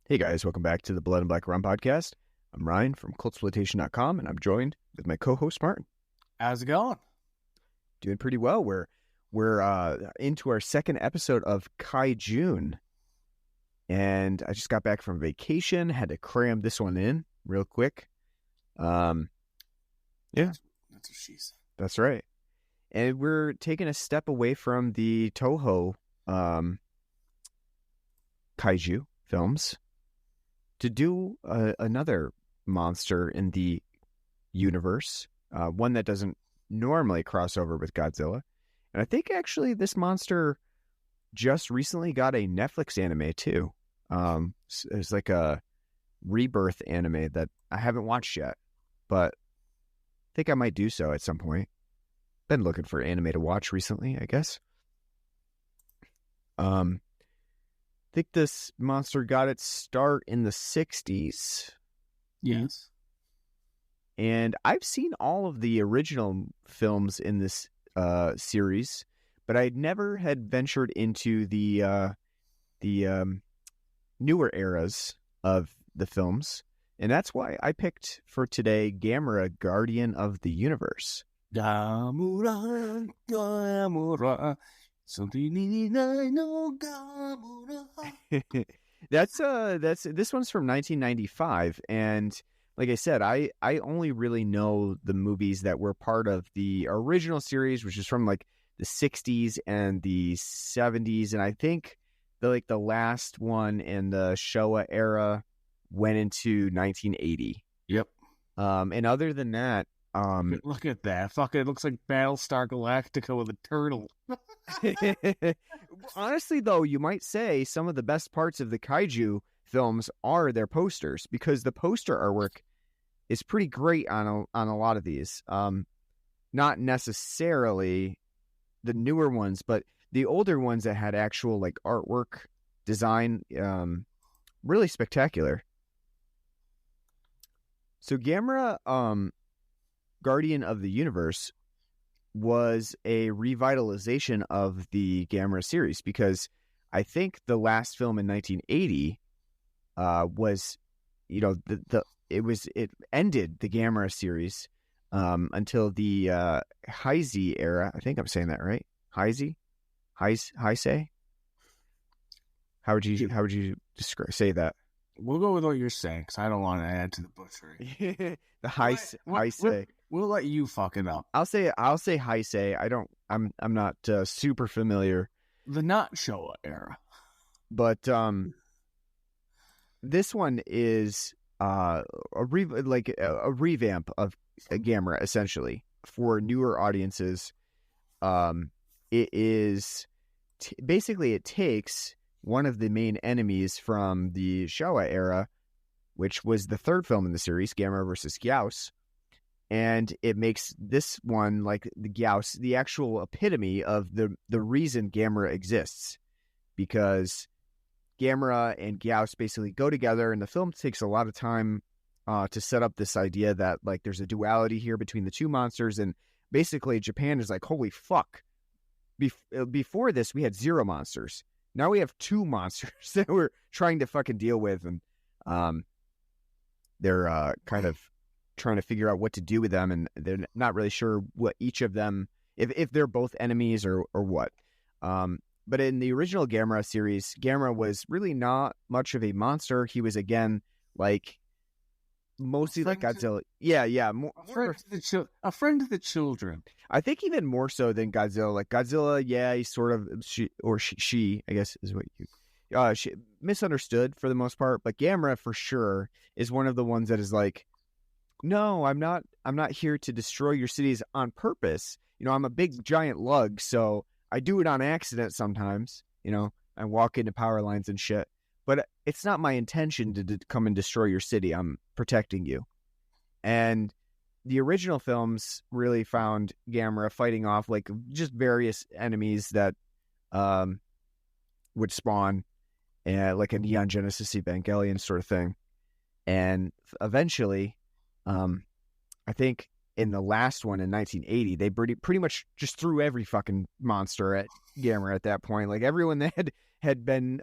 Hey guys, welcome back to the Blood and Black Rum podcast. I'm Ryan from cultsploitation.com, and I'm joined with my co-host Martin. How's it going? Doing pretty well. We're into our second episode of KaiJune, and I just got back from vacation. Had to cram this one in real quick. Yeah, That's what she said. that's right. And we're taking a step away from the Toho kaiju films to do another monster in the universe, one that doesn't normally cross over with Godzilla. And I think actually this monster just recently got a Netflix anime too. It's like a rebirth anime that I haven't watched yet, but I think I might do so at some point. Been looking for anime to watch recently, I guess. I think this monster got its start in the 60s. Yes. And I've seen all of the original films in this series, but I never had ventured into the newer eras of the films. And that's why I picked for today Gamera, Guardian of the Universe. Gamera, Gamera. That's this one's from 1995, and like I said, I only really know the movies that were part of the original series, which is from like the 60s and the 70s, and I think the last one in the Showa era went into 1980. Yep. And other than that, Look at that. Fucking looks like Battlestar Galactica with a turtle. honestly, though, you might say some of the best parts of the kaiju films are their posters, because the poster artwork is pretty great on a lot of these. Not necessarily the newer ones, but the older ones that had actual like artwork design, really spectacular. So Gamera, Guardian of the Universe, was a revitalization of the Gamera series, because I think the last film in 1980 was, it ended the Gamera series until the Heisei era. I think I'm saying that right. Heisei? How would you say that? We'll go with what you're saying, because I don't want to add to the butchery. The Heisei. We'll let you fuck it up. I'll say Heisei. I'm not super familiar. The not Showa era. But this one is a revamp of Gamera, essentially, for newer audiences. It is basically, it takes one of the main enemies from the Showa era, which was the third film in the series, Gamera versus Gyaos, and it makes this one, like the Gyaos, the actual epitome of the reason Gamera exists, because Gamera and Gyaos basically go together, and the film takes a lot of time to set up this idea that like there's a duality here between the two monsters, and basically Japan is like, holy fuck, before this we had 0 monsters, now we have 2 monsters that we're trying to fucking deal with, and they're kind of trying to figure out what to do with them, and they're not really sure what each of them, if they're both enemies or what. But in the original Gamera series, Gamera was really not much of a monster. He was, again, like mostly like Godzilla. A friend to the children. I think even more so than Godzilla. Like Godzilla, yeah, he's sort of she, I guess is what you she misunderstood for the most part. But Gamera for sure is one of the ones that is like, no, I'm not here to destroy your cities on purpose. I'm a big giant lug, so I do it on accident sometimes. I walk into power lines and shit. But it's not my intention to come and destroy your city. I'm protecting you. And the original films really found Gamera fighting off like just various enemies that would spawn, like a Neon Genesis Evangelion sort of thing. And eventually, I think in the last one in 1980, they pretty much just threw every fucking monster at Gamera at that point. Like everyone that had been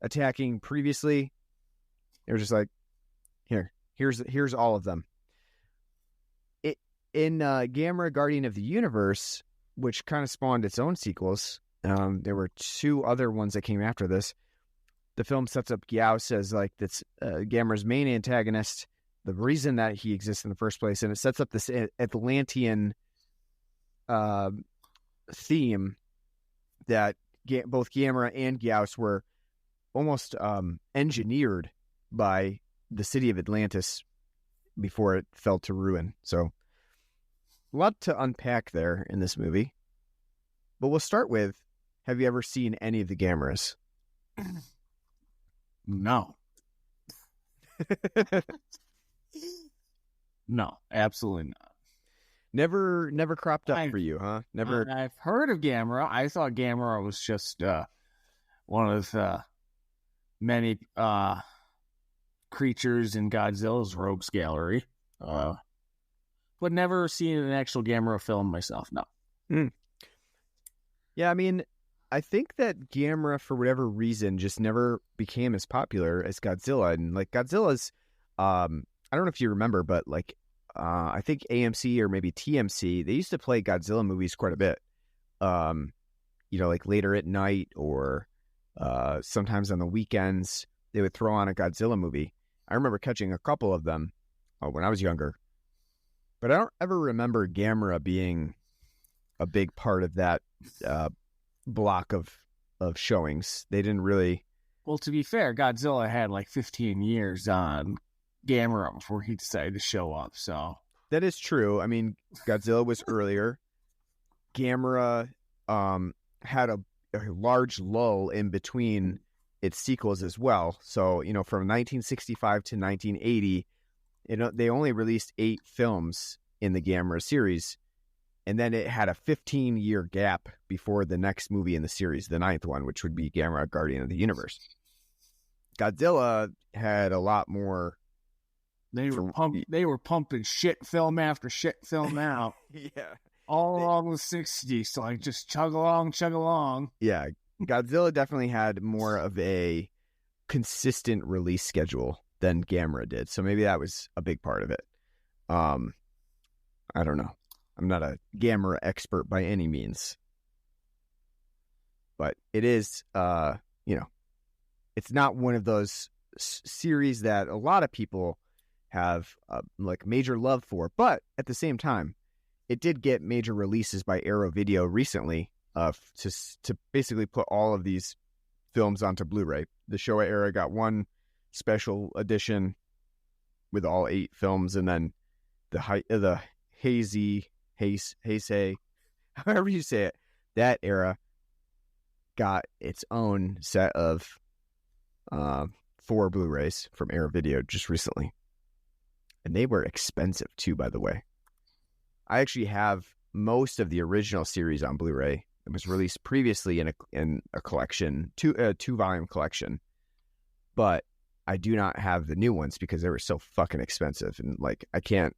attacking previously They were just like, here's all of them. In Gamera Guardian of the Universe, which kind of spawned its own sequels, there were 2 other ones that came after this. The film sets up Gyaos as like that's Gamera's main antagonist, the reason that he exists in the first place, and it sets up this Atlantean theme that both Gamera and Gyaos were almost engineered by the city of Atlantis before it fell to ruin. So a lot to unpack there in this movie. But we'll start with, have you ever seen any of the Gameras? No. No, absolutely not. Never cropped up for you, huh? Never. I've heard of Gamera. I thought Gamera was just one of the many creatures in Godzilla's rogues gallery. But never seen an actual Gamera film myself, no. Yeah, I mean, I think that Gamera, for whatever reason, just never became as popular as Godzilla. And like Godzilla's, I don't know if you remember, but like, I think AMC or maybe TMC, they used to play Godzilla movies quite a bit. Like later at night or sometimes on the weekends, they would throw on a Godzilla movie. I remember catching a couple of them when I was younger. But I don't ever remember Gamera being a big part of that block of showings. They didn't really. Well, to be fair, Godzilla had like 15 years on Gamera before he decided to show up. So that is true. I mean, Godzilla was earlier. Gamera had a large lull in between its sequels as well. So, from 1965 to 1980, they only released 8 films in the Gamera series. And then it had a 15-year gap before the next movie in the series, the 9th one, which would be Gamera Guardian of the Universe. Godzilla had a lot more. They were pumping shit film after shit film out. Yeah. All along the 60s. So like just chug along. Yeah. Godzilla definitely had more of a consistent release schedule than Gamera did. So maybe that was a big part of it. I don't know. I'm not a Gamera expert by any means. But it is, it's not one of those series that a lot of people have like major love for. But at the same time, it did get major releases by Arrow Video recently to basically put all of these films onto Blu-ray. The Showa era got one special edition with all 8 films, and then the Heisei, however you say it, that era got its own set of 4 Blu-rays from Arrow Video just recently. And they were expensive too, by the way. I actually have most of the original series on Blu-ray. It was released previously in a collection, 2-volume collection. But I do not have the new ones because they were so fucking expensive. And like, I can't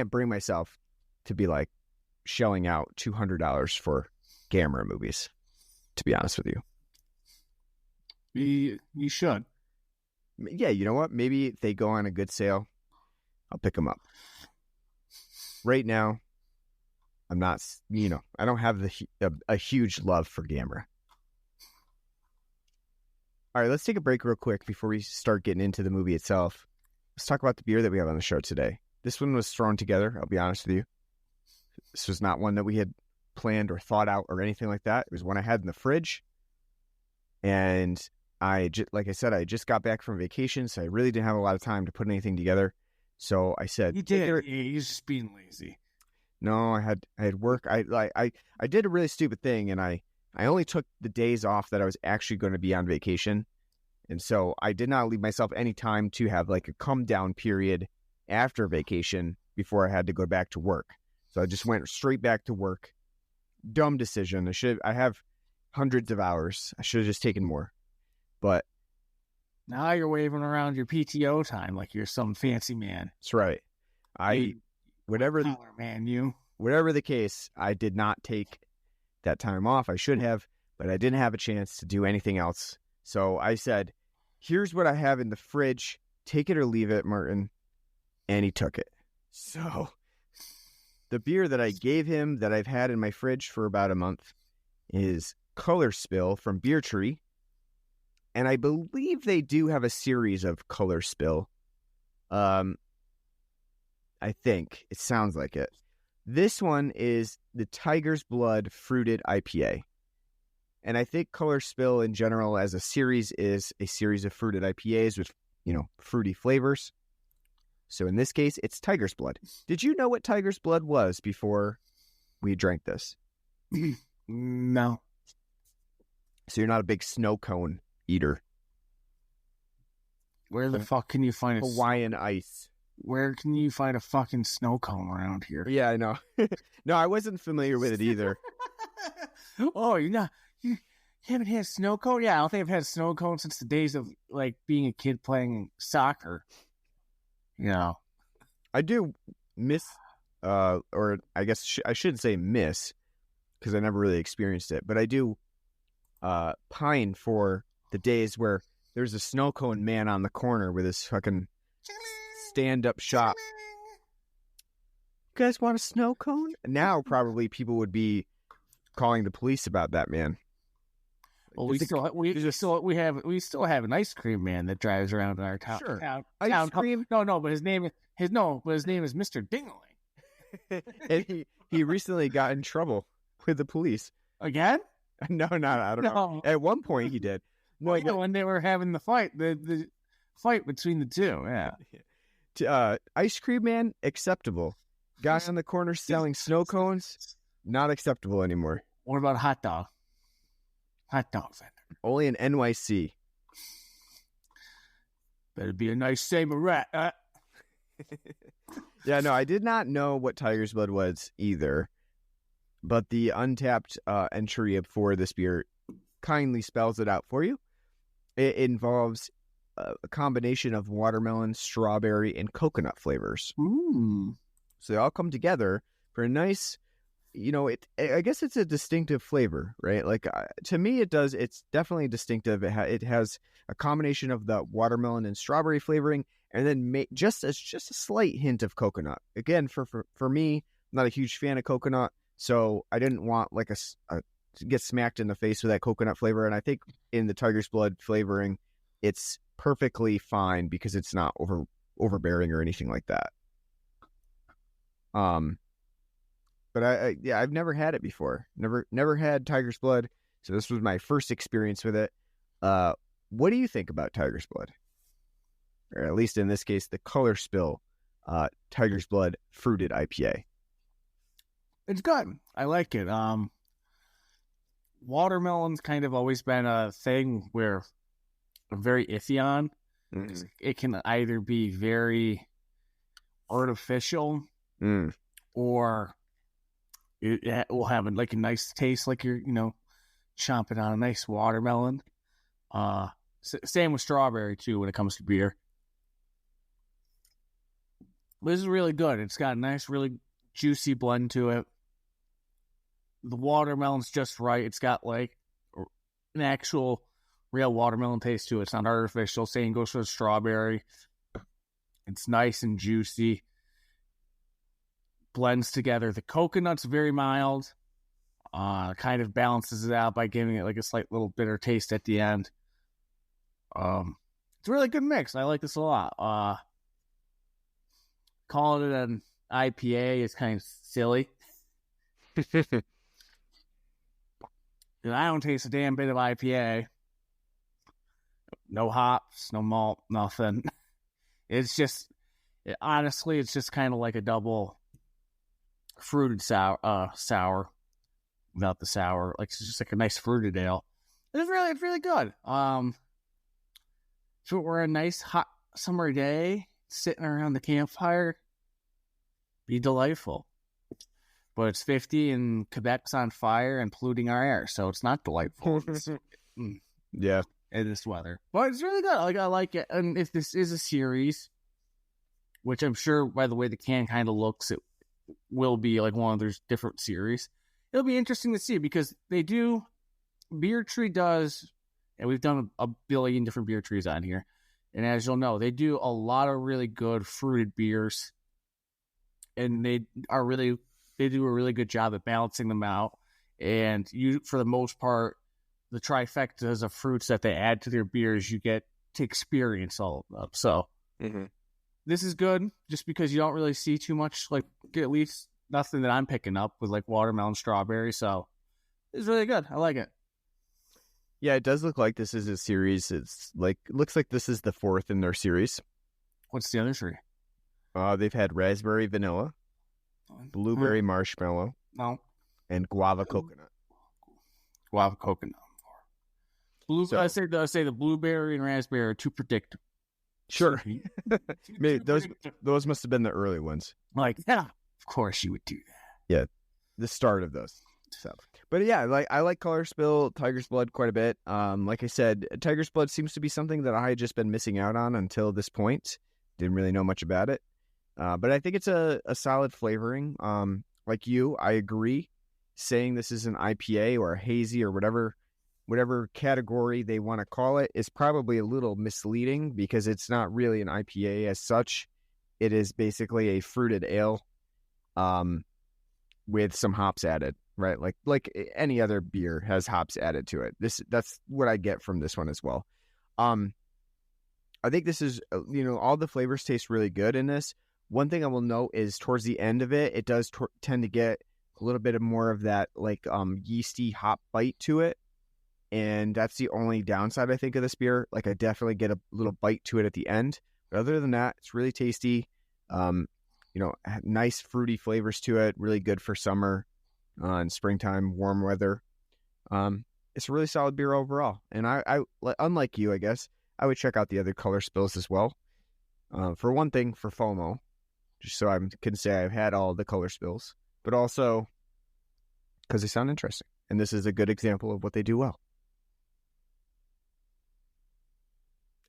bring myself to be like shelling out $200 for Gamera movies, to be honest with you. You should. Yeah, you know what? Maybe if they go on a good sale, I'll pick them up. Right now, I'm not, I don't have a huge love for Gamera. All right, let's take a break real quick before we start getting into the movie itself. Let's talk about the beer that we have on the show today. This one was thrown together, I'll be honest with you. This was not one that we had planned or thought out or anything like that. It was one I had in the fridge. And like I said, I just got back from vacation, so I really didn't have a lot of time to put anything together. So I said, "You did. You're just being lazy." No, I had work. I did a really stupid thing, and I only took the days off that I was actually going to be on vacation, and so I did not leave myself any time to have like a come down period after vacation before I had to go back to work. So I just went straight back to work. Dumb decision. I have hundreds of hours. I should have just taken more. But now you're waving around your PTO time like you're some fancy man. That's right. Whatever the case, I did not take that time off. I should have, but I didn't have a chance to do anything else. So I said, here's what I have in the fridge. Take it or leave it, Martin. And he took it. So the beer that I gave him that I've had in my fridge for about a month is Color Spill from Beer Tree. And I believe they do have a series of Color Spill. I think. It sounds like it. This one is the Tiger's Blood Fruited IPA. And I think Color Spill in general as a series is a series of fruited IPAs with, fruity flavors. So in this case, it's Tiger's Blood. Did you know what Tiger's Blood was before we drank this? No. So you're not a big snow cone eater. Where the fuck can you find a Hawaiian ice? Where can you find a fucking snow cone around here? Yeah, I know. No, I wasn't familiar with it either. Oh, you haven't had snow cone? Yeah, I don't think I've had snow cone since the days of like being a kid playing soccer. I do miss, or I guess I shouldn't say miss, because I never really experienced it, but I do pine for the days where there's a snow cone man on the corner with his fucking stand-up shop. You guys want a snow cone? Now probably people would be calling the police about that man. Well, we still have an ice cream man that drives around in our town. Sure. Ice cream? No, but his name is Mr. Dingling. And he recently got in trouble with the police. Again? No, I don't know. At one point he did. No, when they were having the fight, the fight between the two. Yeah. Ice cream man, acceptable. Guy on the corner selling snow cones, not acceptable anymore. What about hot dog? Hot dog vendor. Only in NYC. Better be a nice samurai. Yeah, no, I did not know what Tiger's Blood was either. But the Untapped entry for this beer kindly spells it out for you. It involves a combination of watermelon, strawberry, and coconut flavors. Ooh. So they all come together for a nice... I guess it's a distinctive flavor, right? Like to me, it's definitely distinctive. It has a combination of the watermelon and strawberry flavoring, and then just a slight hint of coconut. Again, for me, I'm not a huge fan of coconut, so I didn't want like to get smacked in the face with that coconut flavor. And I think in the Tiger's Blood flavoring, it's perfectly fine because it's not overbearing or anything like that. But I've never had it before. Never had Tiger's Blood. So this was my first experience with it. What do you think about Tiger's Blood? Or at least in this case, the Color Spill Tiger's Blood Fruited IPA. It's good. I like it. Watermelon's kind of always been a thing where I'm very iffy on. Mm-hmm. It can either be very artificial or it will have a nice taste, like you're, chomping on a nice watermelon. Same with strawberry too when it comes to beer. This is really good. It's got a nice, really juicy blend to it. The watermelon's just right. It's got like an actual real watermelon taste to it. It's not artificial. Same goes for the strawberry. It's nice and juicy. Blends together. The coconut's very mild. Kind of balances it out by giving it like a slight little bitter taste at the end. It's a really good mix. I like this a lot. Calling it an IPA is kind of silly. I don't taste a damn bit of IPA. No hops, no malt, nothing. It's just, honestly, it's just kind of like a double fruited sour without the sour. Like it's just like a nice fruited ale. It's really good. If it were a nice hot summer day, sitting around the campfire, be delightful. But it's 50 and Quebec's on fire and polluting our air, so it's not delightful. Yeah, in this weather, but it's really good. I like it. And if this is a series, which I'm sure by the way the can kind of looks, it will be like one of those different series. It'll be interesting to see because Beer Tree does and we've done a billion different beer trees on here. And as you'll know, they do a lot of really good fruited beers, and they do a really good job at balancing them out. And you, for the most part, the trifectas of fruits that they add to their beers, you get to experience all of them. So this is good, just because you don't really see too much, like at least nothing that I'm picking up with like watermelon, strawberry. So it's really good. I like it. Yeah, it does look like this is a series. It looks like this is the fourth in their series. What's the other three? They've had raspberry vanilla, blueberry marshmallow, and guava coconut. Guava coconut. I say the blueberry and raspberry are too predictable. Sure. Maybe those must have been the early ones. Like, yeah, of course you would do that. Yeah, the start of those. So, but yeah, I like Color Spill, Tiger's Blood quite a bit. Like I said, Tiger's Blood seems to be something that I had just been missing out on until this point. Didn't really know much about it. But I think it's a solid flavoring. Like you, I agree. Saying this is an IPA or a hazy or whatever category they want to call it is probably a little misleading, because it's not really an IPA as such. It is basically a fruited ale with some hops added, right? Like any other beer has hops added to it. That's what I get from this one as well. I think this is, all the flavors taste really good in this. One thing I will note is towards the end of it, it does tend to get a little bit of more of that like yeasty hop bite to it. And that's the only downside, I think, of this beer. Like, I definitely get a little bite to it at the end. But other than that, it's really tasty. Nice fruity flavors to it. Really good for summer and springtime, warm weather. It's a really solid beer overall. And I unlike you, I guess, I would check out the other Color Spills as well. For one thing, for FOMO, just so I can say I've had all the Color Spills. But also because they sound interesting. And this is a good example of what they do well.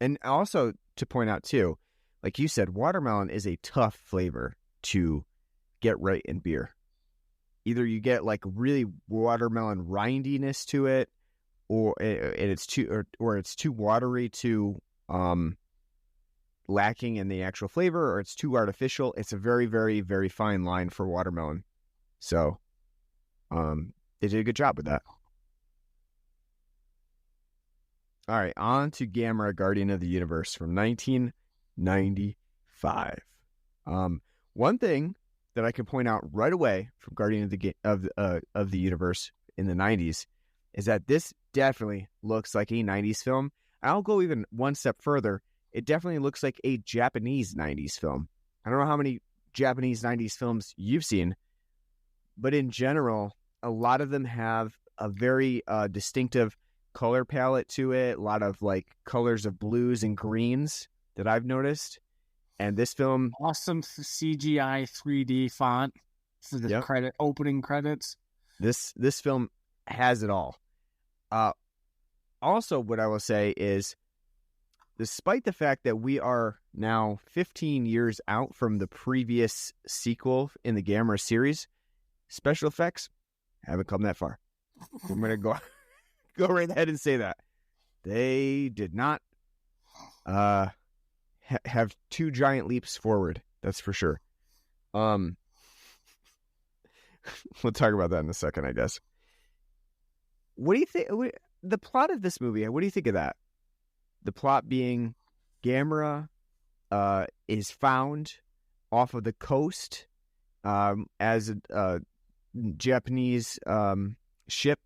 And also to point out too, like you said, watermelon is a tough flavor to get right in beer. Either you get like really watermelon rindiness to it, or it's too watery, too lacking in the actual flavor, or it's too artificial. It's a very, very, very fine line for watermelon. So they did a good job with that. All right, on to Gamera, Guardian of the Universe from 1995. One thing that I can point out right away from Guardian of the Universe in the 90s is that this definitely looks like a 90s film. I'll go even one step further. It definitely looks like a Japanese 90s film. I don't know how many Japanese 90s films you've seen, but in general, a lot of them have a very distinctive color palette to it. A lot of like colors of blues and greens that I've noticed. And this film, awesome CGI 3D font for the opening credits. This film has it all. Also, what I will say is, despite the fact that we are now 15 years out from the previous sequel in the Gamera series, special effects haven't come that far. I'm going to go right ahead and say that. They did not have two giant leaps forward. That's for sure. We'll talk about that in a second, I guess. What do you think? The plot of this movie, what do you think of that? The plot being Gamera is found off of the coast as a Japanese ship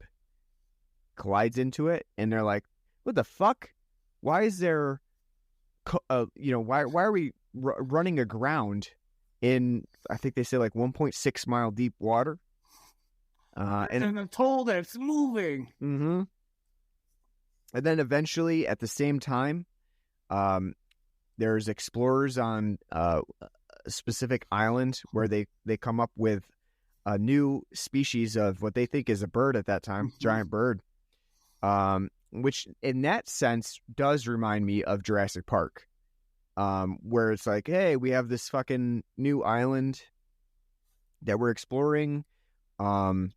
collides into it, and they're like, what the fuck? Why is there, why are we running aground in, I think they say like 1.6 mile deep water? And I'm told that it's moving. Mm-hmm. And then eventually, at the same time, there's explorers on a specific island where they come up with a new species of what they think is a bird at that time, giant bird, which in that sense does remind me of Jurassic Park, where it's like, hey, we have this fucking new island that we're exploring. We're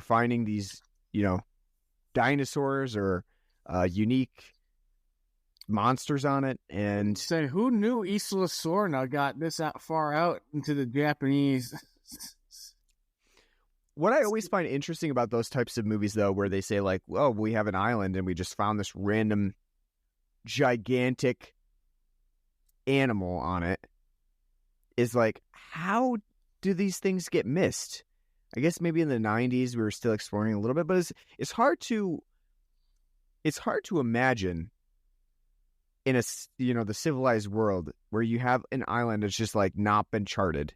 finding these, dinosaurs or unique monsters on it. And say, who knew Isla Sorna got this far out into the Japanese? What I always find interesting about those types of movies, though, where they say like, well, we have an island and we just found this random gigantic animal on it, is like, how do these things get missed? I guess maybe in the 90s we were still exploring a little bit, but it's hard to imagine in a, the civilized world where you have an island that's just like not been charted.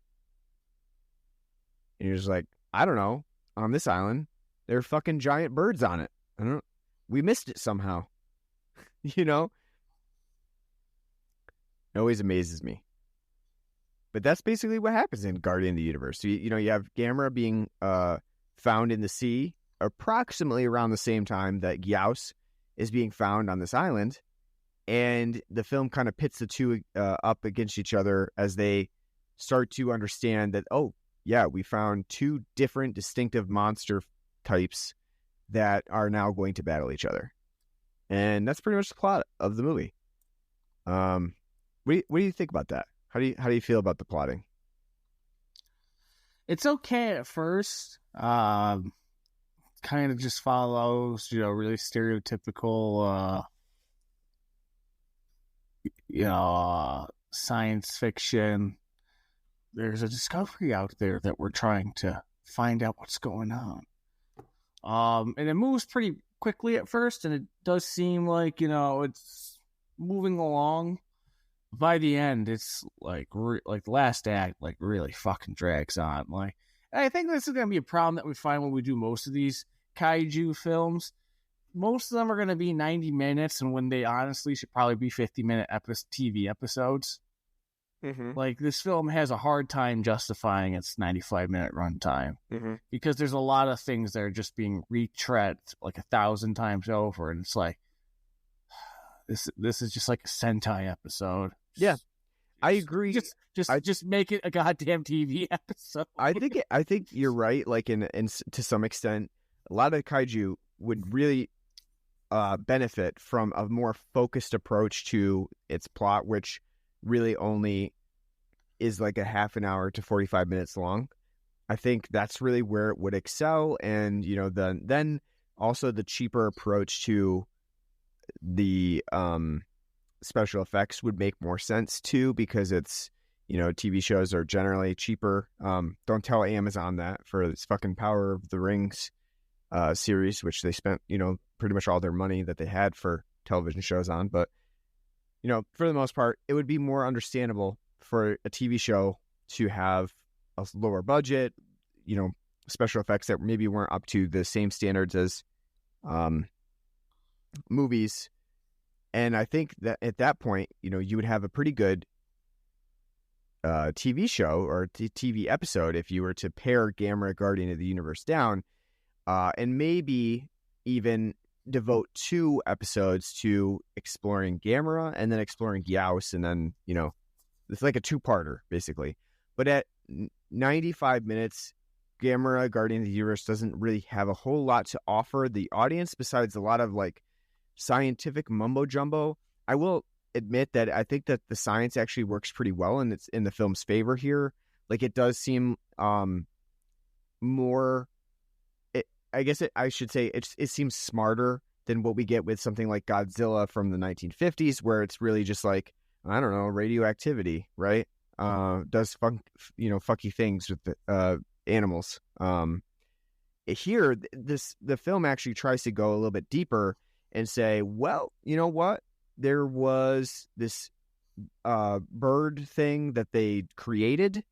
And you're just like, I don't know, on this island, there are fucking giant birds on it. I don't know. We missed it somehow. It always amazes me. But that's basically what happens in Guardian of the Universe. So, you have Gamera being found in the sea approximately around the same time that Gyaos is being found on this island. And the film kind of pits the two up against each other as they start to understand that, oh, yeah, we found two different distinctive monster types that are now going to battle each other. And that's pretty much the plot of the movie. What do you think about that? How do you feel about the plotting? It's okay at first. Kind of just follows, really stereotypical, science fiction. There's a discovery out there that we're trying to find out what's going on. And it moves pretty quickly at first, and it does seem like, it's moving along. By the end, it's like the last act like really fucking drags on. Like, and I think this is gonna be a problem that we find when we do most of these kaiju films. Most of them are gonna be 90 minutes, and when they honestly should probably be 50-minute TV episodes. Mm-hmm. Like, this film has a hard time justifying its 95-minute runtime because there's a lot of things that are just being retread like 1,000 times over, and it's like, this is just like a Sentai episode. Yeah, I agree. Just make it a goddamn TV episode. I think you're right. Like in to some extent, a lot of kaiju would really benefit from a more focused approach to its plot, which really only is like a half an hour to 45 minutes long. I think that's really where it would excel, and then also the cheaper approach to the special effects would make more sense too, because it's TV shows are generally cheaper. Don't tell Amazon that for this fucking Power of the Rings series, which they spent pretty much all their money that they had for television shows on. But for the most part, it would be more understandable for a TV show to have a lower budget, special effects that maybe weren't up to the same standards as movies. And I think that at that point, you would have a pretty good TV show or TV episode if you were to pare Gamera Guardian of the Universe down, and maybe even devote 2 episodes to exploring Gamera and then exploring Gyaos, and then it's like a 2-parter basically. But at 95 minutes, Gamera Guardian of the Universe doesn't really have a whole lot to offer the audience besides a lot of like scientific mumbo jumbo. I will admit that I think that the science actually works pretty well, and it's in the film's favor here. Like, it does seem more. I should say it seems smarter than what we get with something like Godzilla from the 1950s, where it's really just like, I don't know, radioactivity, right? Does fucky things with the animals. Here, the film actually tries to go a little bit deeper and say, well, you know what? There was this bird thing that they created,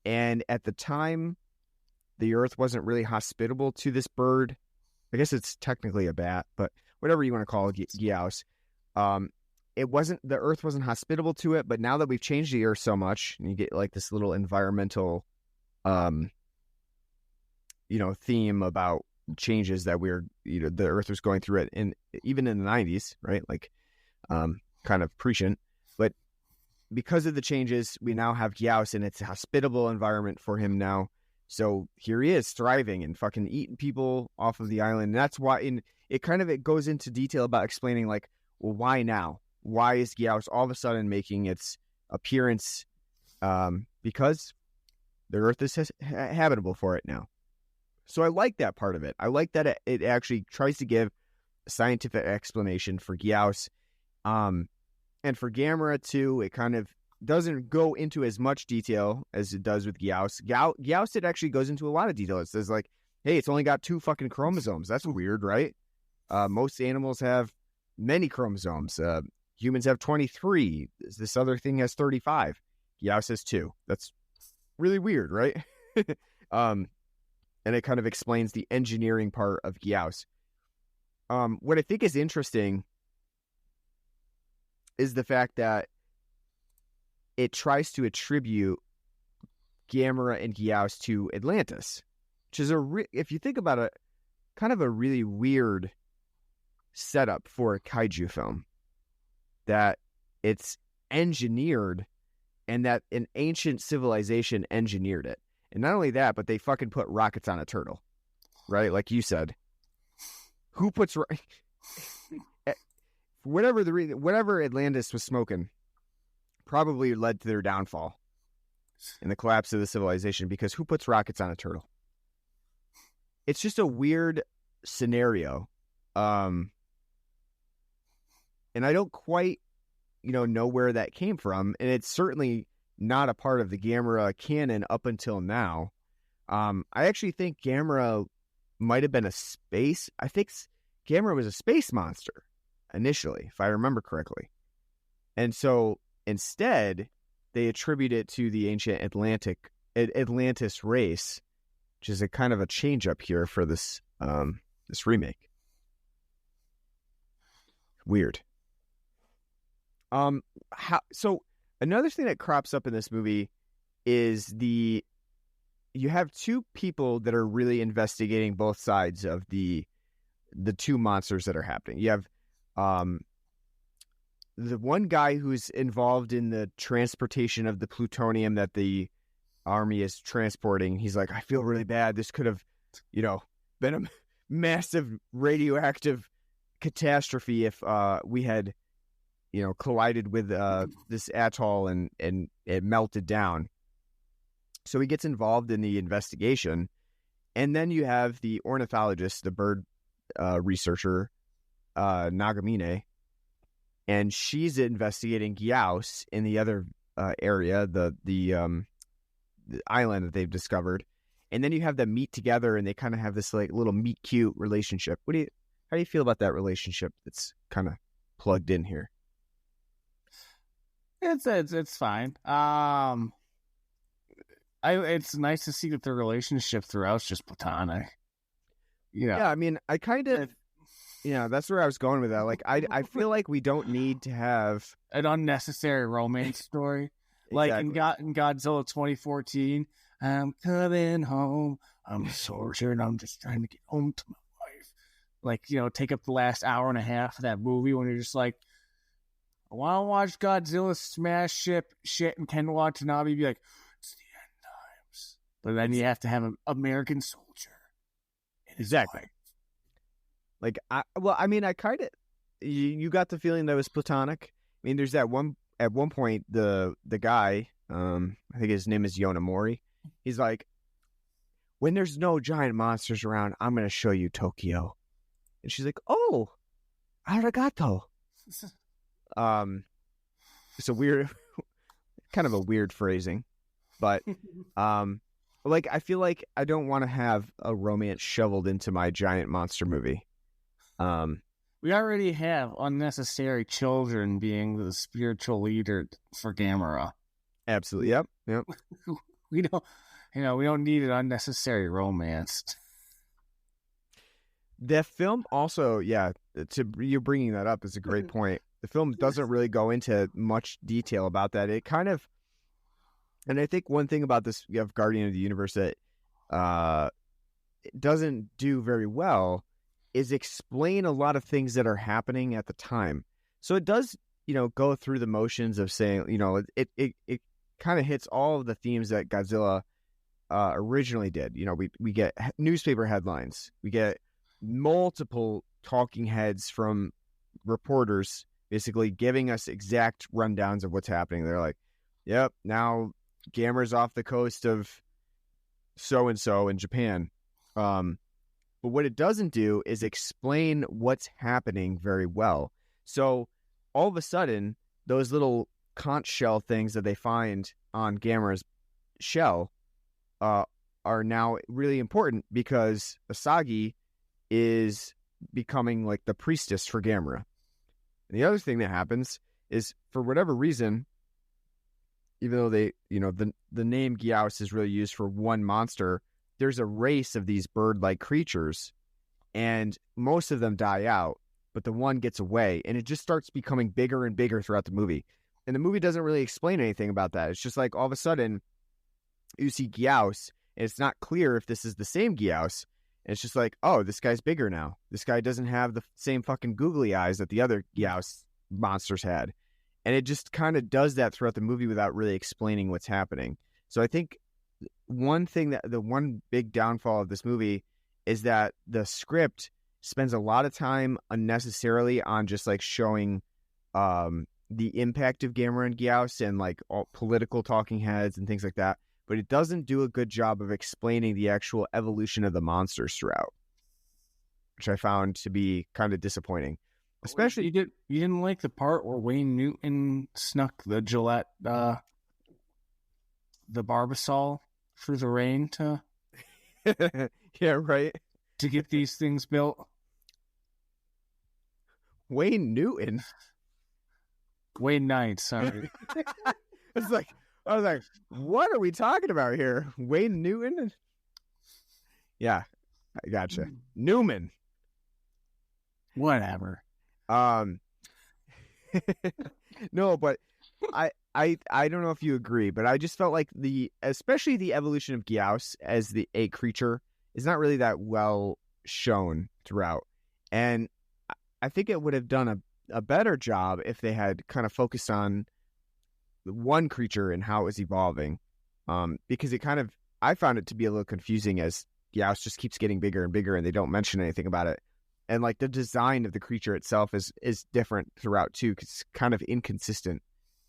and at the time, the Earth wasn't really hospitable to this bird. I guess it's technically a bat, but whatever you want to call it, Gyaos. The Earth wasn't hospitable to it, but now that we've changed the Earth so much, and you get like this little environmental, theme about changes that the Earth was going through it, and even in the 90s, right? Like, kind of prescient. But because of the changes, we now have Gyaos, and it's a hospitable environment for him now. So here he is thriving and fucking eating people off of the island. And that's why it goes into detail about explaining like, well, why now? Why is Gyaos all of a sudden making its appearance? Because the Earth is habitable for it now. So I like that part of it. I like that it actually tries to give a scientific explanation for Gyaos. And for Gamera too, it kind of doesn't go into as much detail as it does with Gyaos. Gyaos, it actually goes into a lot of detail. It says like, hey, it's only got 2 fucking chromosomes. That's weird, right? Most animals have many chromosomes. Humans have 23. This other thing has 35. Gyaos has 2. That's really weird, right? And it kind of explains the engineering part of Gyaos. What I think is interesting is the fact that it tries to attribute Gamera and Gyaos to Atlantis, which is if you think about it, kind of a really weird setup for a kaiju film. That it's engineered and that an ancient civilization engineered it. And not only that, but they fucking put rockets on a turtle, right? Like you said. Who puts... whatever Atlantis was smoking probably led to their downfall and the collapse of the civilization, because who puts rockets on a turtle? It's just a weird scenario. And I don't quite, know where that came from. And it's certainly not a part of the Gamera canon up until now. I actually think Gamera might have been I think Gamera was a space monster initially, if I remember correctly. And so instead, they attribute it to the ancient Atlantis race, which is a kind of a change up here for this remake. Weird. So another thing that crops up in this movie is you have 2 people that are really investigating both sides of the 2 monsters that are happening. You have the one guy who's involved in the transportation of the plutonium that the army is transporting. He's like, I feel really bad. This could have, been a massive radioactive catastrophe if we had, collided with this atoll and it melted down. So he gets involved in the investigation. And then you have the ornithologist, the bird researcher, Nagamine, and she's investigating Gyaos in the other area, the island that they've discovered. And then you have them meet together, and they kind of have this like little meet cute relationship. How do you feel about that relationship that's kind of plugged in here? It's fine. It's nice to see that the relationship throughout is just platonic. Yeah, I mean, I kind of, that's where I was going with that. Like, I feel like we don't need to have an unnecessary romance story. Like in Godzilla 2014, I'm coming home. I'm a soldier and I'm just trying to get home to my wife. Like, take up the last hour and a half of that movie when you're just like, I want to watch Godzilla smash shit, and Ken Watanabe be like, it's the end times. But then you have to have an American soldier. Exactly. Like, I kind of, you got the feeling that was platonic. I mean, there's at one point, the guy, I think his name is Yonamori. He's like, when there's no giant monsters around, I'm going to show you Tokyo. And she's like, oh, arigato. It's a weird, kind of a weird phrasing, but, like, I feel like I don't want to have a romance shoveled into my giant monster movie. We already have unnecessary children being the spiritual leader for Gamera. Absolutely. Yep. We don't need an unnecessary romance. The film also, you're bringing that up is a great point. The film doesn't really go into much detail about that. It kind of, and I think one thing about this, you have Guardian of the Universe that it doesn't do very well is explain a lot of things that are happening at the time. So it does, go through the motions of saying, it kind of hits all of the themes that Godzilla originally did. We get newspaper headlines. We get multiple talking heads from reporters basically giving us exact rundowns of what's happening. They're like, yep, now Gamera's off the coast of so-and-so in Japan. But what it doesn't do is explain what's happening very well. So all of a sudden, those little conch shell things that they find on Gamera's shell are now really important because Asagi is becoming like the priestess for Gamera. And the other thing that happens is, for whatever reason, even though they, the name Gyaos is really used for one monster, there's a race of these bird-like creatures, and most of them die out, but the one gets away, and it just starts becoming bigger and bigger throughout the movie. And the movie doesn't really explain anything about that. It's just like all of a sudden you see Gyaos, and it's not clear if this is the same Gyaos. And it's just like, oh, this guy's bigger now. This guy doesn't have the same fucking googly eyes that the other Gyaos monsters had. And it just kind of does that throughout the movie without really explaining what's happening. So I think the one big downfall of this movie is that the script spends a lot of time unnecessarily on just like showing the impact of Gamera and Gyaos and like all political talking heads and things like that. But it doesn't do a good job of explaining the actual evolution of the monsters throughout, which I found to be kind of disappointing. Especially, you didn't like the part where Wayne Newton snuck the Gillette, the Barbasol through the rain to yeah, right, to get these things built. Wayne Newton, Wayne Knight, sorry. I was like, what are we talking about here? Wayne Newton? Yeah, I gotcha. Newman. Whatever. No, but I don't know if you agree, but I just felt like especially the evolution of Gyaos as a creature is not really that well shown throughout. And I think it would have done a better job if they had kind of focused on one creature and how it was evolving, because I found it to be a little confusing as Gyaos just keeps getting bigger and bigger and they don't mention anything about it. And like the design of the creature itself is different throughout too, because it's kind of inconsistent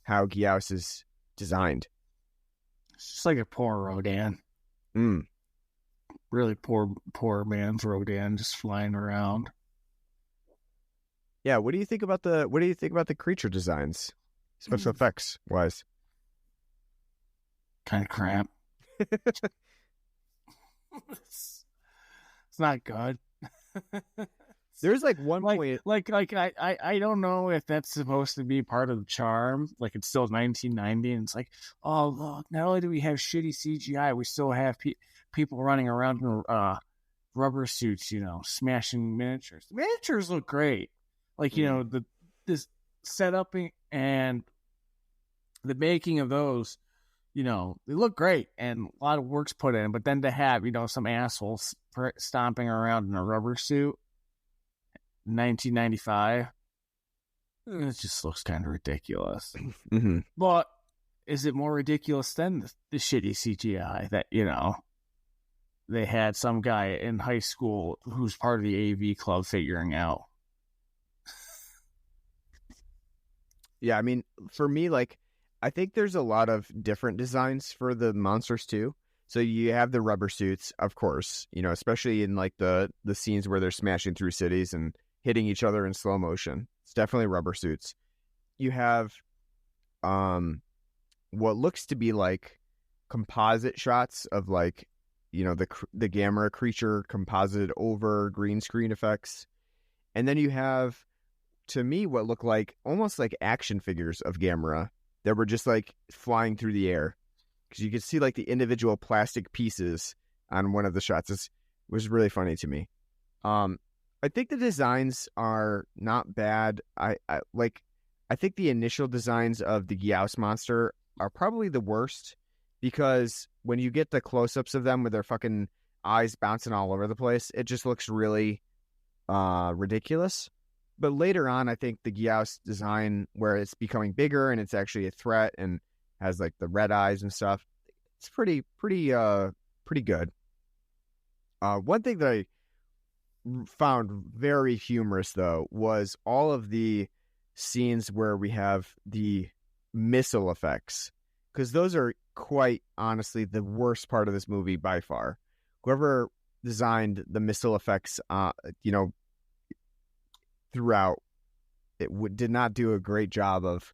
how Gyaos is designed. It's just like a poor Rodan. Really poor man's Rodan just flying around. Yeah, what do you think about the creature designs? Special effects wise. Kind of crap. It's not good. There's like one point. I don't know if that's supposed to be part of the charm. Like, it's still 1990, and it's like, oh, look, not only do we have shitty CGI, we still have people running around in rubber suits, smashing miniatures. The miniatures look great. Like, this setup and the making of those, they look great and a lot of work's put in. But then to have, some assholes stomping around in a rubber suit in 1995, it just looks kind of ridiculous. Mm-hmm. But is it more ridiculous than the shitty CGI that, they had some guy in high school who's part of the AV club figuring out? Yeah, I mean, for me, like, I think there's a lot of different designs for the monsters too. So you have the rubber suits, of course, especially in like the scenes where they're smashing through cities and hitting each other in slow motion. It's definitely rubber suits. You have what looks to be like composite shots of like, the Gamera creature composited over green screen effects. And then you have, to me, what looked like almost like action figures of Gamera that were just like flying through the air, because you could see like the individual plastic pieces on one of the shots. It was really funny to me. I think the designs are not bad. I think the initial designs of the Gyaos monster are probably the worst, because when you get the close-ups of them with their fucking eyes bouncing all over the place, it just looks really ridiculous. But later on, I think the Gyaos design, where it's becoming bigger and it's actually a threat and has like the red eyes and stuff, it's pretty pretty good. One thing that I found very humorous, though, was all of the scenes where we have the missile effects, because those are quite honestly the worst part of this movie by far. Whoever designed the missile effects, throughout, did not do a great job of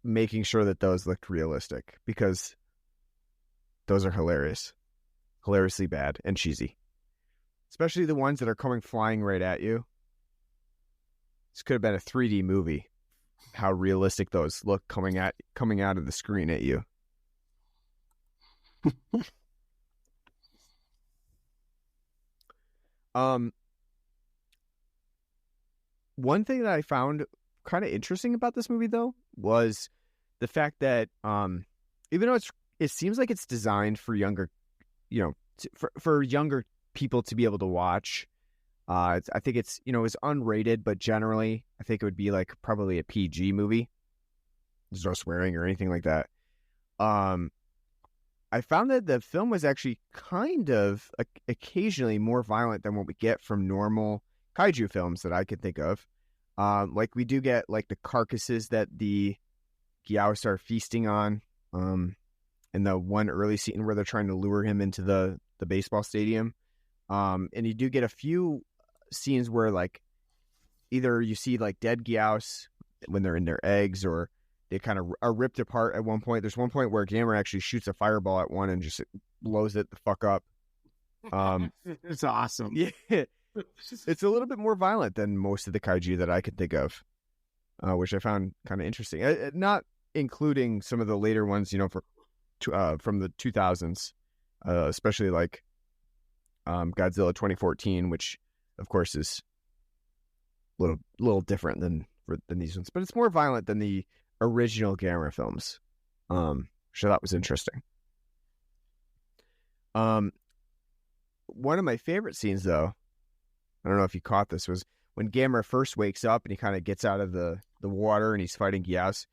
making sure that those looked realistic, because those are hilariously bad and cheesy, especially the ones that are coming flying right at you. This could have been a 3D movie. How realistic those look coming out of the screen at you. One thing that I found kind of interesting about this movie, though, was the fact that even though it seems like it's designed for younger, for younger people to be able to watch. I think it's unrated, but generally I think it would be like probably a PG movie. There's no swearing or anything like that. I found that the film was actually kind of occasionally more violent than what we get from normal kaiju films that I could think of. Like we do get like the carcasses that the Gyaos are feasting on. In the one early scene where they're trying to lure him into the baseball stadium. And you do get a few scenes where like either you see like dead Gyaos when they're in their eggs, or they kind of are ripped apart at one point. There's one point where Gamera actually shoots a fireball at one and just blows it the fuck up. It's awesome. Yeah. It's a little bit more violent than most of the kaiju that I could think of, which I found kind of interesting. Not including some of the later ones, from the 2000s, especially like Godzilla 2014, which of course is a little different than these ones, but it's more violent than the original Gamera films. So that was interesting. One of my favorite scenes, though, I don't know if you caught this, was when Gamera first wakes up and he kind of gets out of the water and he's fighting Gyaos,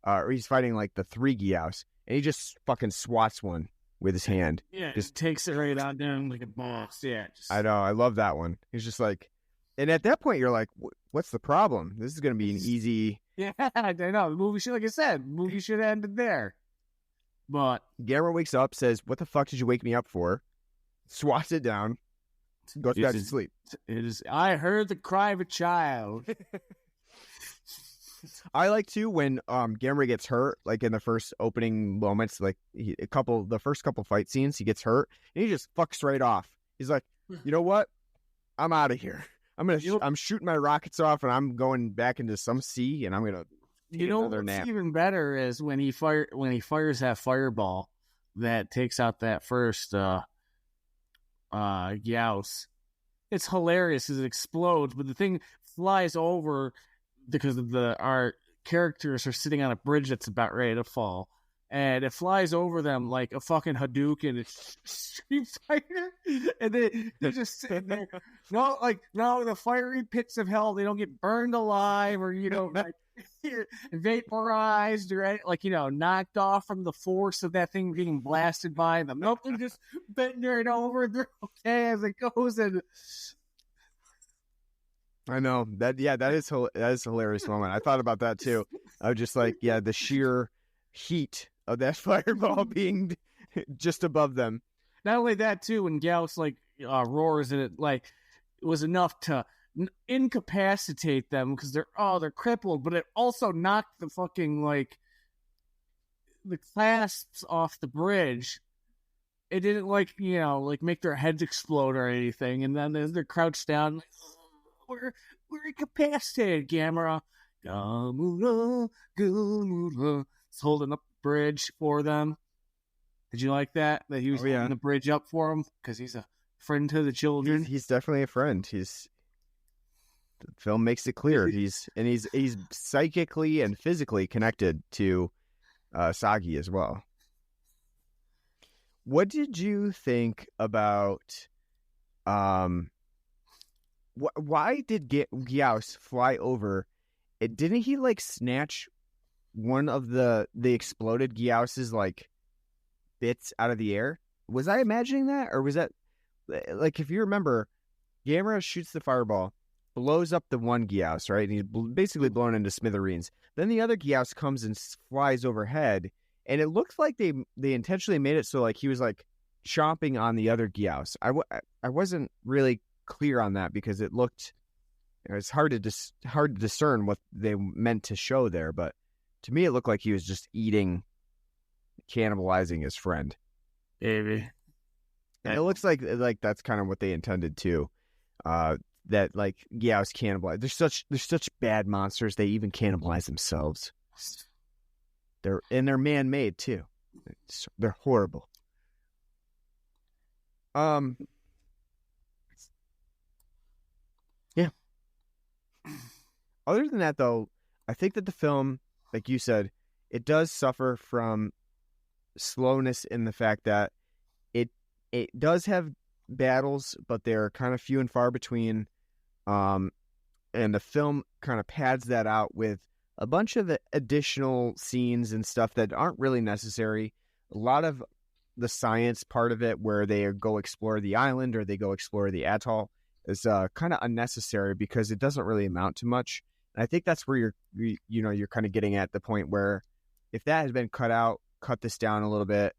or he's fighting like the 3 Gyaos, and he just fucking swats one with his hand. Yeah, just takes it right out down like a boss. Yeah, I know, I love that one. He's just like, and at that point you're like, what's the problem? This is going to be an easy. Yeah, I know. The movie should, like I said, the movie should have ended there. But Gamera wakes up, says, "What the fuck did you wake me up for?" Swats it down, goes back to sleep. It is. I heard the cry of a child. I like too when Gamera gets hurt, like in the first opening moments, like the first couple fight scenes, he gets hurt and he just fucks right off. He's like, you know what? I'm out of here. I'm shooting my rockets off and I'm going back into some sea and I'm gonna take another nap. What's even better is when he fires that fireball that takes out that first Gyaos. It's hilarious as it explodes, but the thing flies over because our characters are sitting on a bridge that's about ready to fall, and it flies over them like a fucking Hadouken. It's Street Fighter, and they're just sitting there. No, the fiery pits of hell. They don't get burned alive or like vaporized or knocked off from the force of that thing being blasted by them. Nope, they're just bending it over. They're okay as it goes, and I know that. Yeah, that is a hilarious moment. I thought about that too. I was just like, yeah, the sheer heat of that fireball being just above them. Not only that too, when Gyaos roars, and it was enough to incapacitate them because they're crippled, but it also knocked the fucking the clasps off the bridge. It didn't make their heads explode or anything, and then they're crouched down. We're incapacitated, Gamera. Gamera. It's holding up the bridge for them. Did you like that? That he was holding the bridge up for them because he's a friend to the children. He's definitely a friend. The film makes it clear he's psychically and physically connected to Sagi as well. What did you think about why did Gyaos fly over? Didn't he snatch one of the exploded Gyaos's bits out of the air? was I imagining that, or was that like, if you remember, Gamera shoots the fireball, blows up the one Gyaos, right? And he's basically blown into smithereens. Then the other Gyaos comes and flies overhead, and it looks like they intentionally made it so like he was like chomping on the other Gyaos. I wasn't really clear on that because it was hard to discern what they meant to show there, but to me it looked like he was just cannibalizing his friend. Maybe. And it looks like that's kind of what they intended too. That like Gyaos cannibalize. They're such bad monsters. They even cannibalize themselves. They're man-made too. They're horrible. Yeah. Other than that, though, I think that the film, like you said, it does suffer from slowness in the fact that it does have battles, but they're kind of few and far between. And the film kind of pads that out with a bunch of additional scenes and stuff that aren't really necessary. A lot of the science part of it, where they go explore the island or they go explore the atoll, is kind of unnecessary because it doesn't really amount to much. And I think that's where you're kind of getting at the point where if that has been cut this down a little bit,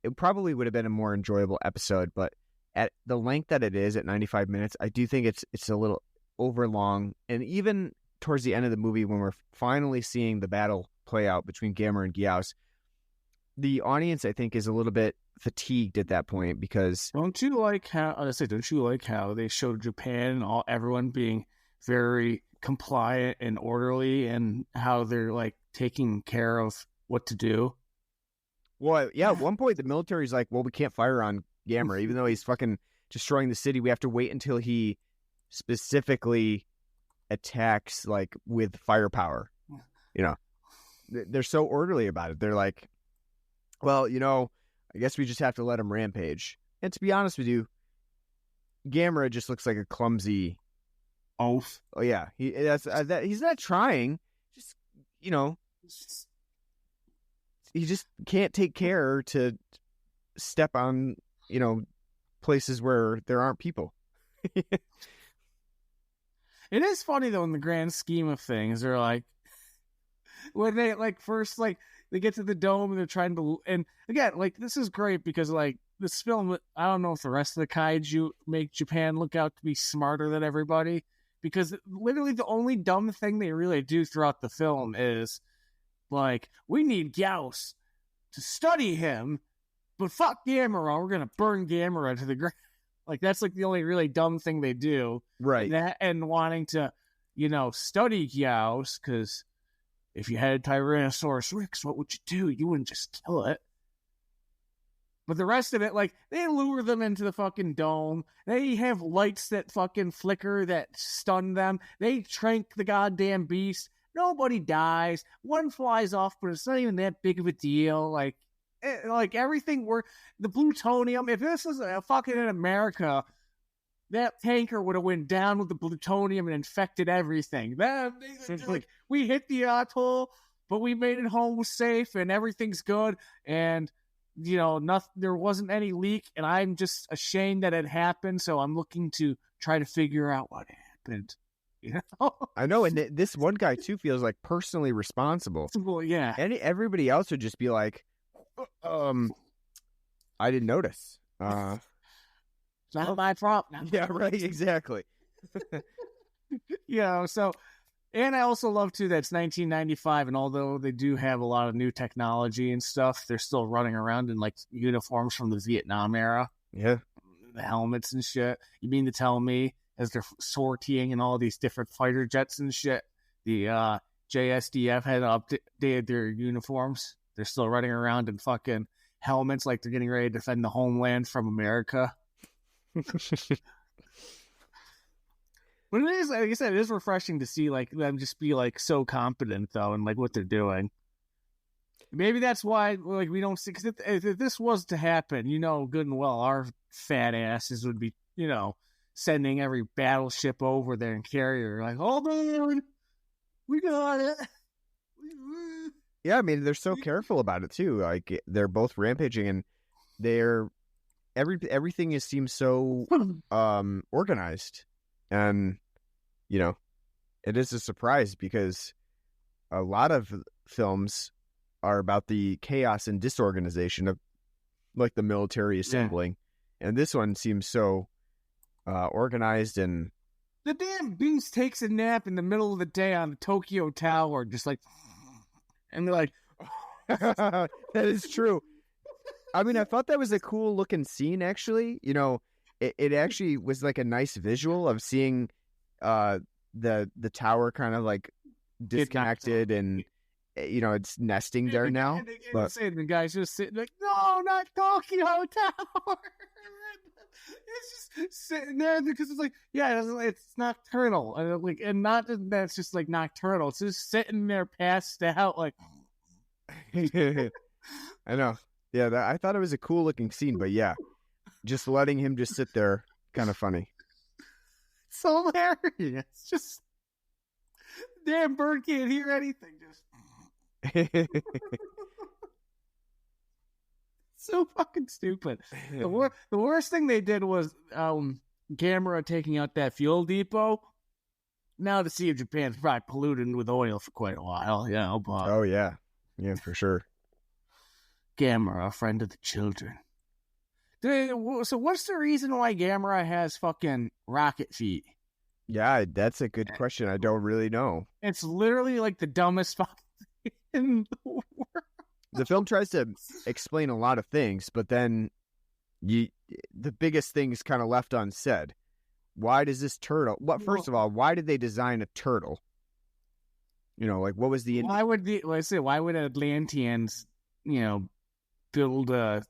it probably would have been a more enjoyable episode. But at the length that it is at 95 minutes, I do think it's a little overlong. And even towards the end of the movie, when we're finally seeing the battle play out between Gamera and Gyaos, the audience, I think, is a little bit fatigued at that point because... Well, yeah, at one point the military's like, well, we can't fire on Gamera, even though he's fucking destroying the city. We have to wait until he specifically attacks like with firepower. You know, they're so orderly about it. They're like, well, I guess we just have to let him rampage. And to be honest with you, Gamera just looks like a clumsy oaf. Oh yeah, he's not trying. Just he just can't take care to step on places where there aren't people. It is funny though in the grand scheme of things. They're like, when they first they get to the dome and they're trying to, and again, this is great because this film, I don't know if the rest of the kaiju make Japan look out to be smarter than everybody, because literally the only dumb thing they really do throughout the film is we need Gyaos to study him, but fuck Gamera, we're gonna burn Gamera to the ground. That's the only really dumb thing they do, right? And wanting to study Gyaos, because if you had Tyrannosaurus Rex, what would you do? You wouldn't just kill it. But the rest of it, they lure them into the fucking dome. They have lights that fucking flicker that stun them. They trank the goddamn beast. Nobody dies. One flies off, but it's not even that big of a deal. Everything the plutonium, if this was fucking in America, that tanker would have went down with the plutonium and infected everything. We hit the atoll, but we made it home safe and everything's good. And, nothing, there wasn't any leak, and I'm just ashamed that it happened. So I'm looking to try to figure out what happened. I know. And this one guy too feels personally responsible. Well, yeah. And everybody else would just be like, I didn't notice. It's not my problem. Yeah, right, exactly. So, and I also love too that it's 1995, and although they do have a lot of new technology and stuff, they're still running around in uniforms from the Vietnam era. Yeah, the helmets and shit. You mean to tell me, as they're sortying in all these different fighter jets and shit, the JSDF had updated their uniforms? They're still running around in fucking helmets like they're getting ready to defend the homeland from America. But it is, like I said, it is refreshing to see them just be so competent though, and what they're doing. Maybe that's why we don't see, because if this was to happen, good and well, our fat asses would be sending every battleship over there and carrier hold on, we got it. Yeah, I mean they're so careful about it too. They're both rampaging, and they're everything seems so organized, and it is a surprise because a lot of films are about the chaos and disorganization of like the military assembling, and this one seems so organized. And the damn beast takes a nap in the middle of the day on the Tokyo Tower, just like, and they're like, that is true. I mean, I thought that was a cool looking scene, actually. It actually was like a nice visual of seeing the tower kind of like disconnected, and it's nesting there now. But the guy's just sitting like, no, not Tokyo Tower. It's just sitting there because it's like, it's nocturnal, and not that's just like nocturnal. It's just sitting there passed out, like. I know. Yeah, I thought it was a cool looking scene, but yeah, just letting him just sit there, kind of funny. It's so hilarious. It's just damn bird can't hear anything. Just so fucking stupid. The worst thing they did was Gamera taking out that fuel depot. Now the Sea of Japan's probably polluted with oil for quite a while, but oh yeah, for sure. Gamera, a friend of the children. So what's the reason why Gamera has fucking rocket feet? Yeah, that's a good question. I don't really know. It's literally like the dumbest fucking thing in the world. The film tries to explain a lot of things, but then the biggest thing is kind of left unsaid. Why does this turtle... first of all, why did they design a turtle? Like what was the... Why would Atlanteans, build a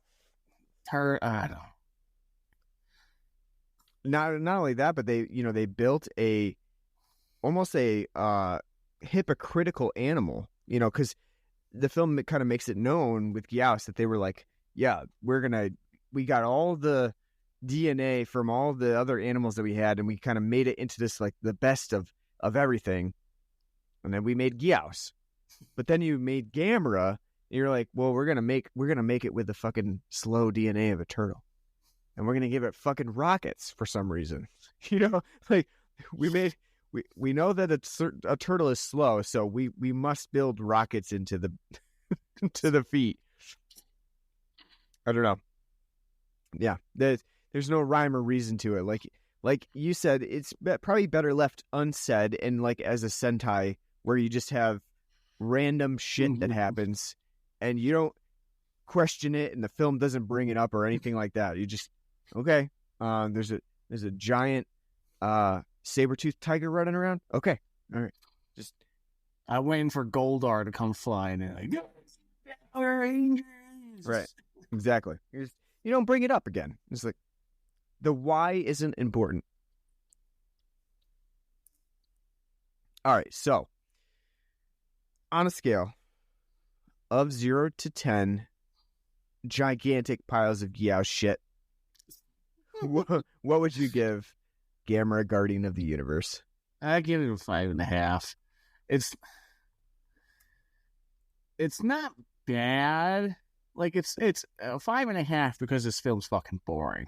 I don't know. Not only that, but they built almost a hypocritical animal, because the film kind of makes it known with Gyaos that they were like, yeah, we got all the DNA from all the other animals that we had, and we kind of made it into this like the best of everything, and then we made Gyaos. But then you made Gamera. You're like, well, we're gonna make it with the fucking slow DNA of a turtle, and we're gonna give it fucking rockets for some reason. Like we know that a turtle is slow, so we must build rockets into the to the feet. I don't know. Yeah, there's no rhyme or reason to it. Like you said, it's probably better left unsaid, and like as a Sentai where you just have random shit that happens. And you don't question it, and the film doesn't bring it up or anything like that. You just, okay, there's a giant saber-toothed tiger running around. Okay, all right. Just I'm waiting for Goldar to come flying in. Like, Power Rangers. Right, exactly. You don't bring it up again. It's like the why isn't important. All right, so on a scale of 0 to 10, gigantic piles of Gyaos shit, what would you give Gamera, Guardian of the Universe? I give it a 5.5. It's not bad. Like it's a 5.5 because this film's fucking boring.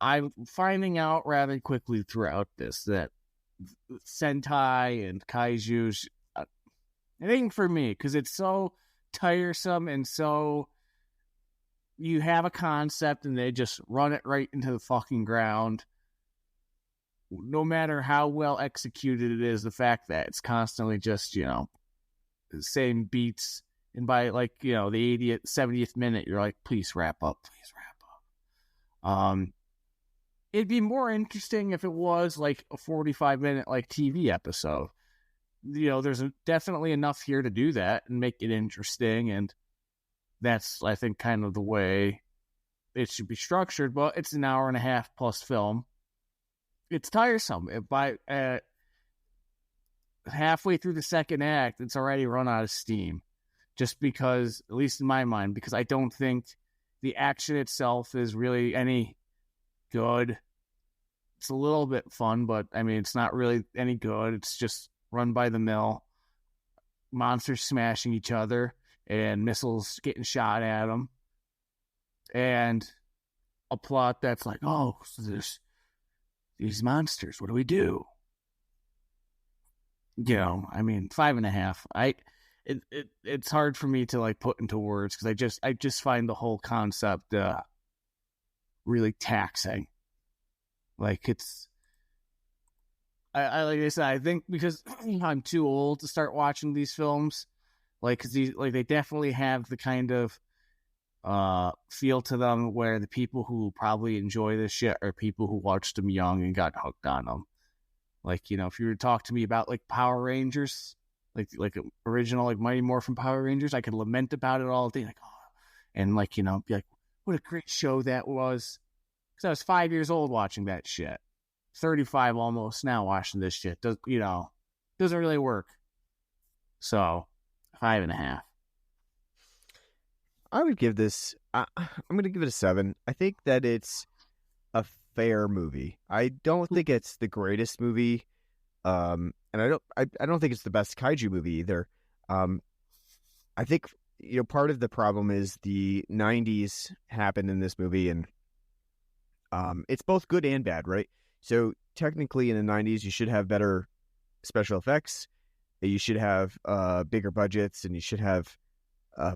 I'm finding out rather quickly throughout this that Sentai and KaiJune, it ain't for me because it's so tiresome, and so you have a concept and they just run it right into the fucking ground. No matter how well executed it is, the fact that it's constantly just, the same beats, and by like, the 80th, 70th minute, you're like, please wrap up. It'd be more interesting if it was like a 45-minute like TV episode. There's definitely enough here to do that and make it interesting, and that's, I think, kind of the way it should be structured. But it's an hour and a half plus film. It's tiresome. By halfway through the second act, it's already run out of steam. Just because, at least in my mind, because I don't think the action itself is really any good. It's a little bit fun, but I mean, it's not really any good. It's just run by the mill, monsters smashing each other, and missiles getting shot at them. And a plot that's like, oh, so there's these monsters. What do we do? You know, I mean, 5.5. It's hard for me to like put into words because I just find the whole concept really taxing. Like it's, I like I said, I think because I'm too old to start watching these films, like because they definitely have the kind of feel to them where the people who probably enjoy this shit are people who watched them young and got hooked on them. Like, you know, if you were to talk to me about like Power Rangers, like original like Mighty Morphin Power Rangers, I could lament about it all day, like, oh, and like, you know, be like, what a great show that was. Because I was 5 years old watching that shit. 35 almost now watching this shit. Doesn't really work. So 5.5. I would give this. I'm going to give it a 7. I think that it's a fair movie. I don't think it's the greatest movie, and I don't think it's the best kaiju movie either. I think part of the problem is the 90s happened in this movie, and it's both good and bad, right? So technically, in the 90s, you should have better special effects, you should have bigger budgets, and you should have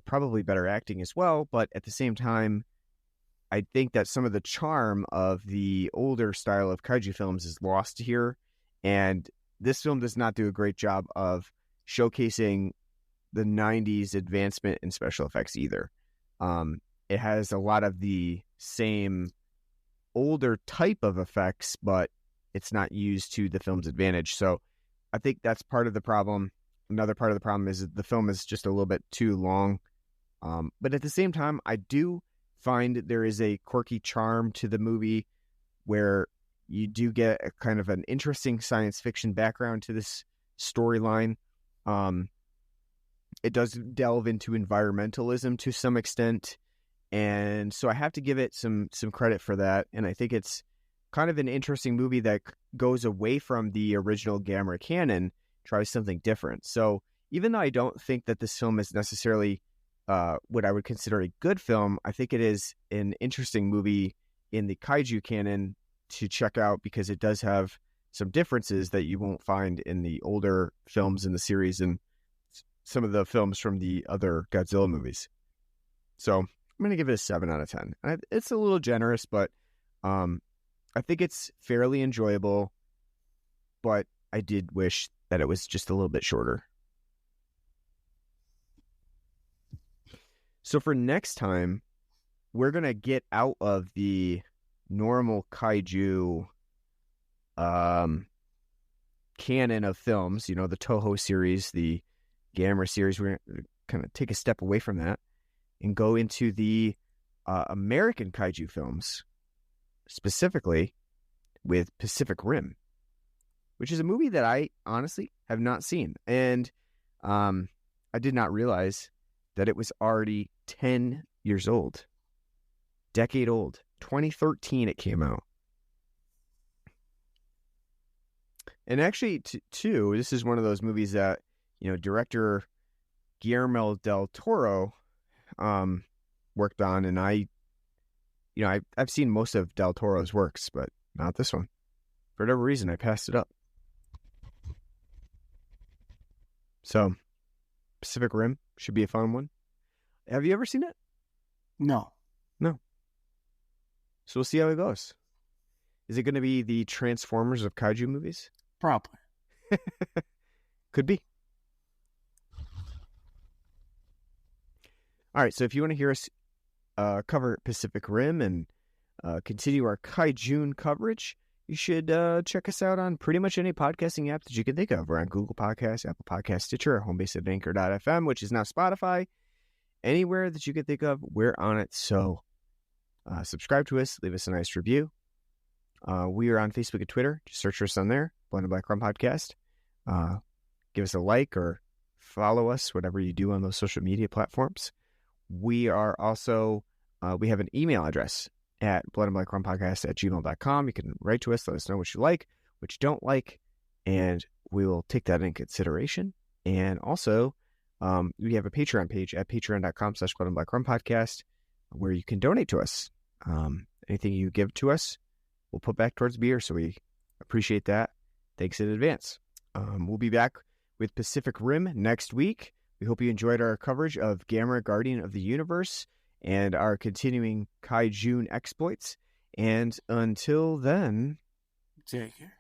probably better acting as well. But at the same time, I think that some of the charm of the older style of kaiju films is lost here. And this film does not do a great job of showcasing the 90s advancement in special effects either. It has a lot of the same older type of effects, but it's not used to the film's advantage. So I think that's part of the problem. Another part of the problem is that the film is just a little bit too long. But at the same time, I do find there is a quirky charm to the movie where you do get a kind of an interesting science fiction background to this storyline. It does delve into environmentalism to some extent. And so I have to give it some credit for that. And I think it's kind of an interesting movie that goes away from the original Gamera canon, tries something different. So even though I don't think that this film is necessarily what I would consider a good film, I think it is an interesting movie in the kaiju canon to check out because it does have some differences that you won't find in the older films in the series and some of the films from the other Godzilla movies. So I'm going to give it a 7 out of 10. It's a little generous, but I think it's fairly enjoyable, but I did wish that it was just a little bit shorter. So for next time, we're going to get out of the normal kaiju canon of films, the Toho series, the Gamera series. We're going to kind of take a step away from that and go into the American kaiju films, specifically with Pacific Rim, which is a movie that I honestly have not seen. And I did not realize that it was already 10 years old, decade old. 2013 it came out. And actually, too, this is one of those movies that, director Guillermo del Toro worked on, and I've seen most of Del Toro's works, but not this one. For whatever reason, I passed it up. So, Pacific Rim should be a fun one. Have you ever seen it? No. So we'll see how it goes. Is it going to be the Transformers of kaiju movies? Probably. Could be. All right, so if you want to hear us cover Pacific Rim and continue our KaiJune coverage, you should check us out on pretty much any podcasting app that you can think of. We're on Google Podcasts, Apple Podcasts, Stitcher, home base at Anchor.fm, which is now Spotify. Anywhere that you can think of, we're on it. So subscribe to us, leave us a nice review. We are on Facebook and Twitter. Just search for us on there, Blood and Black Rum Podcast. Give us a like or follow us, whatever you do on those social media platforms. We are also, we have an email address at bloodandblackrumpodcast@gmail.com. You can write to us, let us know what you like, what you don't like, and we will take that in consideration. And also, we have a Patreon page at patreon.com/bloodandblackrumpodcast where you can donate to us. Anything you give to us, we'll put back towards beer. So we appreciate that. Thanks in advance. We'll be back with Pacific Rim next week. We hope you enjoyed our coverage of Gamera, Guardian of the Universe, and our continuing KaiJune exploits. And until then, take care.